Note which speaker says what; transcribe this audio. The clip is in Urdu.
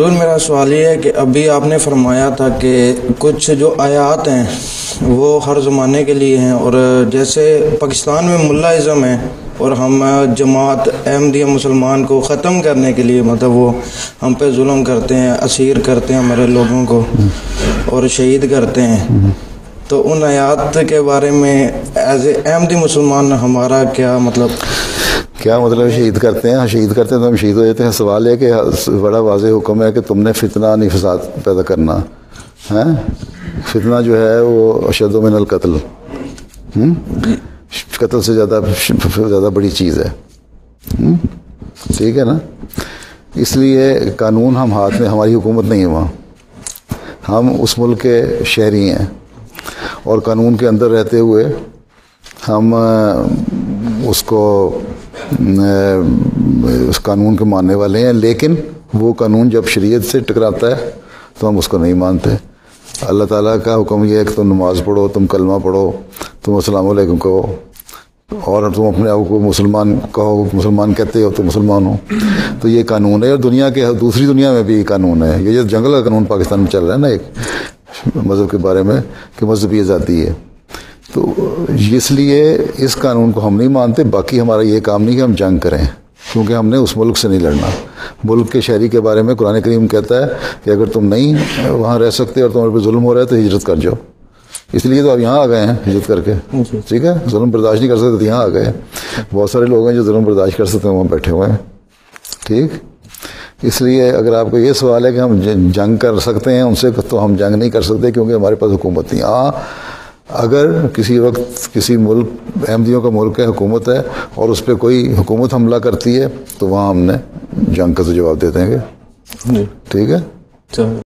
Speaker 1: ضرور میرا سوال یہ ہے کہ ابھی آپ نے فرمایا تھا کہ کچھ جو آیات ہیں وہ ہر زمانے کے لیے ہیں، اور جیسے پاکستان میں ملا ازم ہے اور ہم جماعت احمدیہ مسلمان کو ختم کرنے کے لیے مطلب وہ ہم پہ ظلم کرتے ہیں، اسیر کرتے ہیں ہمارے لوگوں کو اور شہید کرتے ہیں، تو ان آیات کے بارے میں ایز اے احمدی مسلمان ہمارا کیا مطلب
Speaker 2: شہید کرتے ہیں؟ شہید کرتے ہیں تو ہم شہید ہو جاتے ہیں۔ سوال ہے کہ بڑا واضح حکم ہے کہ تم نے فتنہ نہیں فساد پیدا کرنا ہے۔ فتنہ جو ہے وہ اشد من القتل، قتل سے زیادہ بڑی چیز ہے، ٹھیک ہے نا؟ اس لیے قانون ہم ہاتھ میں، ہماری حکومت نہیں ہے وہاں، ہم اس ملک کے شہری ہیں اور قانون کے اندر رہتے ہوئے ہم اس قانون کے ماننے والے ہیں، لیکن وہ قانون جب شریعت سے ٹکراتا ہے تو ہم اس کو نہیں مانتے۔ اللہ تعالیٰ کا حکم یہ ہے کہ تم نماز پڑھو، تم کلمہ پڑھو، تم السلام علیکم کہو، اور تم اپنے آپ کو مسلمان کہو، مسلمان کہتے ہو تو مسلمان ہو، تو یہ قانون ہے۔ اور دنیا کے دوسری دنیا میں بھی یہ قانون ہے۔ یہ جو جنگل کا قانون پاکستان میں چل رہا ہے نا ایک مذہب کے بارے میں کہ مذہبی آزادی ہے، تو اس لیے اس قانون کو ہم نہیں مانتے۔ باقی ہمارا یہ کام نہیں کہ ہم جنگ کریں، کیونکہ ہم نے اس ملک سے نہیں لڑنا۔ ملک کے شہری کے بارے میں قرآن کریم کہتا ہے کہ اگر تم نہیں وہاں رہ سکتے اور تمہارے پہ ظلم ہو رہا ہے تو ہجرت کر جاؤ۔ اس لیے تو آپ یہاں آ گئے ہیں ہجرت کر کے، ٹھیک ہے؟ ظلم برداشت نہیں کر سکتے تو یہاں آ گئے۔ بہت سارے لوگ ہیں جو ظلم برداشت کر سکتے ہیں، وہاں بیٹھے ہوئے ہیں، ٹھیک؟ اس لیے اگر آپ کو یہ سوال ہے کہ ہم جنگ کر سکتے ہیں ان سے، تو ہم جنگ نہیں کر سکتے کیونکہ ہمارے پاس حکومت نہیں۔ ہاں، اگر کسی وقت کسی ملک، احمدیوں کا ملک ہے، حکومت ہے، اور اس پہ کوئی حکومت حملہ کرتی ہے تو وہاں ہم نے جنگ کا تو جواب دے دیں گے، ٹھیک ہے؟